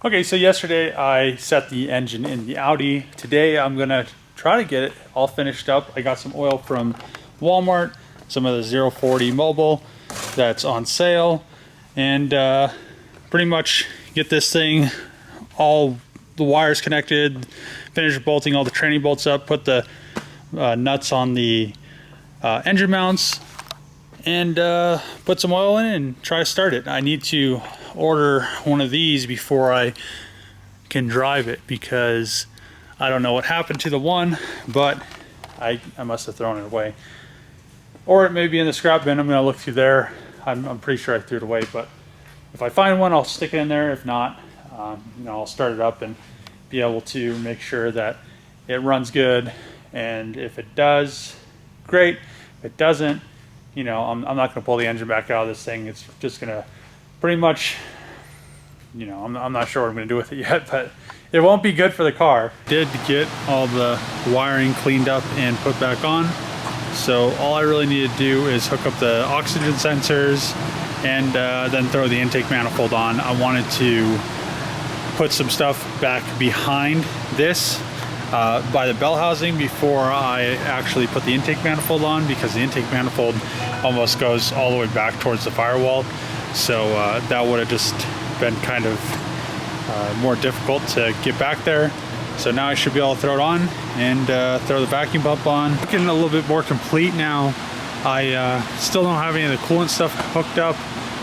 Okay, so yesterday I set the engine in the Audi. Today I'm gonna try to get it all finished up. I got some oil from Walmart, some of the 040 Mobile that's on sale, and pretty much get this thing, all the wires connected, finish bolting all the training bolts up, put the nuts on the engine mounts, and put some oil in it and try to start it. I need to order one of these before I can drive it because I don't know what happened to the one, but I must have thrown it away. Or it may be in the scrap bin. I'm going to look through there. I'm pretty sure I threw it away, but if I find one, I'll stick it in there. If not, I'll start it up and be able to make sure that it runs good. And if it does, great. If it doesn't, I'm not going to pull the engine back out of this thing. It's just going to pretty much, I'm not sure what I'm going to do with it yet, but it won't be good for the car. Did get all the wiring cleaned up and put back on. So all I really need to do is hook up the oxygen sensors and then throw the intake manifold on. I wanted to put some stuff back behind this by the bell housing before I actually put the intake manifold on, because the intake manifold almost goes all the way back towards the firewall. So that would have just been kind of more difficult to get back there. So now I should be able to throw it on and throw the vacuum pump on. Looking a little bit more complete now. I still don't have any of the coolant stuff hooked up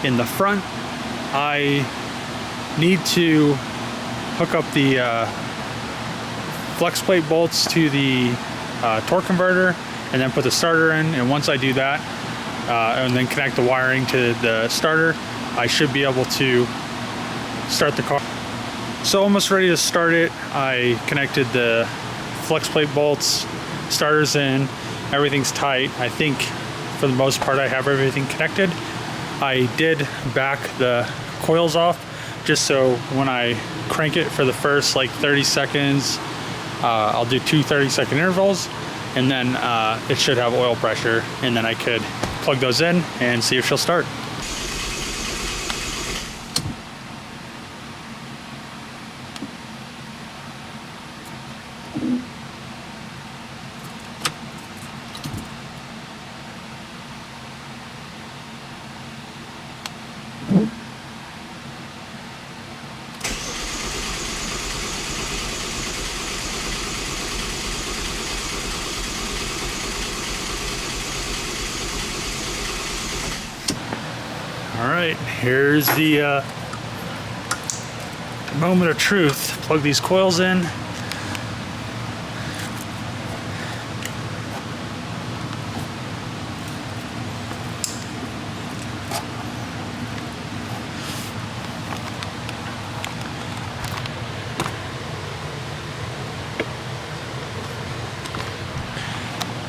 in the front. I need to hook up the flex plate bolts to the torque converter and then put the starter in. And once I do that, and then connect the wiring to the starter, I should be able to start the car. So almost ready to start it. I connected the flex plate bolts, starters in, everything's tight. I think for the most part I have everything connected. I did back the coils off just so when I crank it for the first like 30 seconds, I'll do two 30-second intervals, and then it should have oil pressure, and then I could plug those in and see if she'll start. All right, here's the moment of truth. Plug these coils in.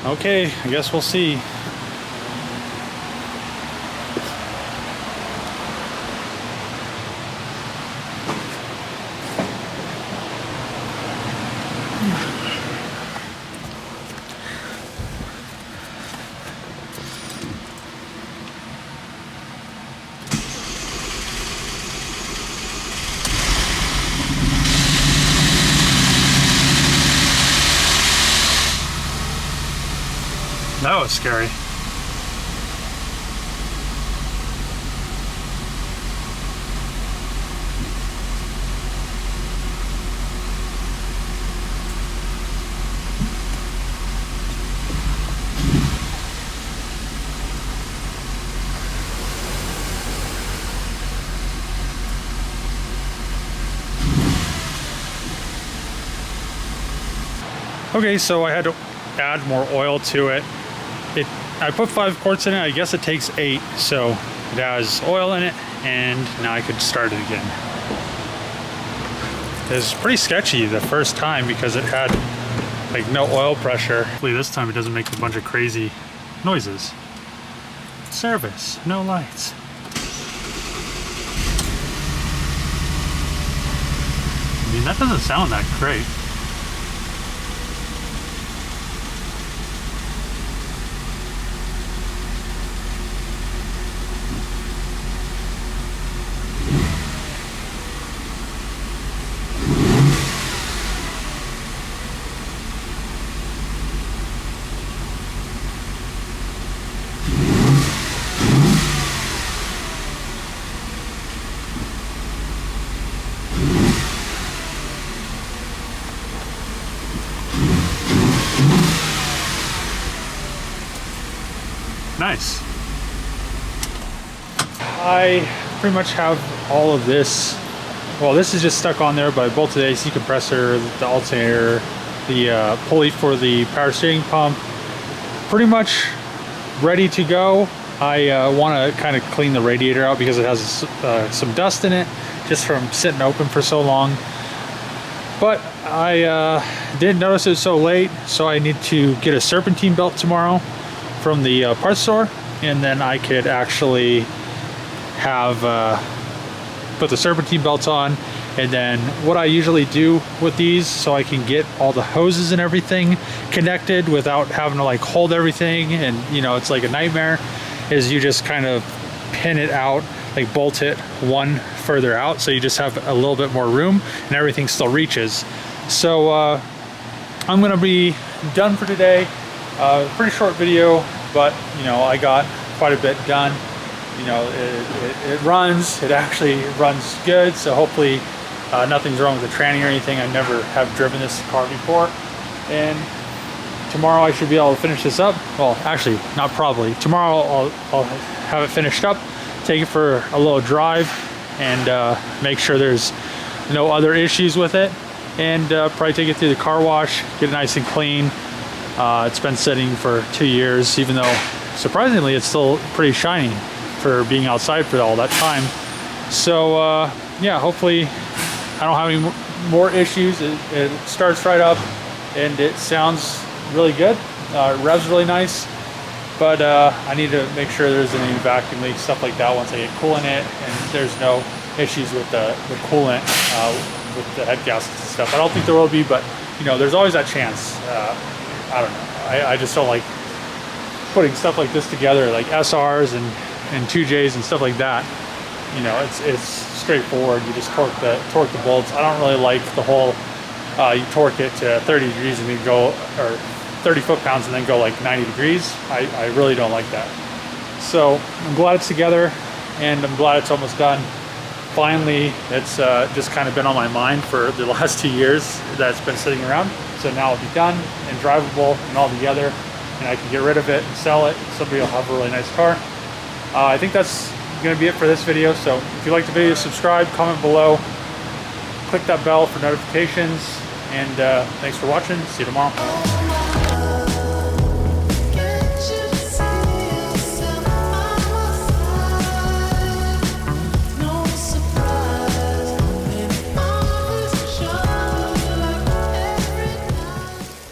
Okay, I guess we'll see. That was scary. Okay, so I had to add more oil to it. I put 5 quarts in it. I guess it takes 8, so it has oil in it, and now I could start it again. It was pretty sketchy the first time because it had like no oil pressure. Hopefully this time it doesn't make a bunch of crazy noises. Service, no lights. I mean, that doesn't sound that great. Nice. I pretty much have all of this. Well, this is just stuck on there, but I bolted the AC compressor, the alternator, the pulley for the power steering pump. Pretty much ready to go. I want to kind of clean the radiator out because it has some dust in it just from sitting open for so long. But I didn't notice it so late, so I need to get a serpentine belt tomorrow from the parts store, and then I could actually have put the serpentine belts on. And then what I usually do with these, so I can get all the hoses and everything connected without having to like hold everything, and you know, it's like a nightmare, is you just kind of pin it out, like bolt it one further out, so you just have a little bit more room and everything still reaches. So I'm gonna be done for today. Pretty short video, but you know, I got quite a bit done. You know, it runs, it actually runs good, so hopefully nothing's wrong with the tranny or anything. I never have driven this car before, and tomorrow I should be able to finish this up. Well, actually, not probably. Tomorrow I'll have it finished up, take it for a little drive, and make sure there's no other issues with it, and probably take it through the car wash, get it nice and clean. It's been sitting for 2 years, even though surprisingly it's still pretty shiny for being outside for all that time. So yeah, hopefully I don't have any more issues. It starts right up and it sounds really good. Revs really nice, but I need to make sure there's any vacuum leaks, stuff like that, once I get coolant in it, and there's no issues with the coolant with the head gaskets and stuff. I don't think there will be, but you know, there's always that chance. I don't know. I just don't like putting stuff like this together, like SRs and 2Js and stuff like that. You know, it's straightforward. You just torque the bolts. I don't really like the whole you torque it to 30 degrees and then go, or 30 foot-pounds and then go like 90 degrees. I really don't like that. So I'm glad it's together, and I'm glad it's almost done. Finally, it's just kind of been on my mind for the last 2 years that it's been sitting around. So now it'll be done and drivable and all together, and I can get rid of it and sell it. Somebody will have a really nice car. I think that's going to be it for this video. So if you like the video, subscribe, comment below, click that bell for notifications, and thanks for watching. See you tomorrow.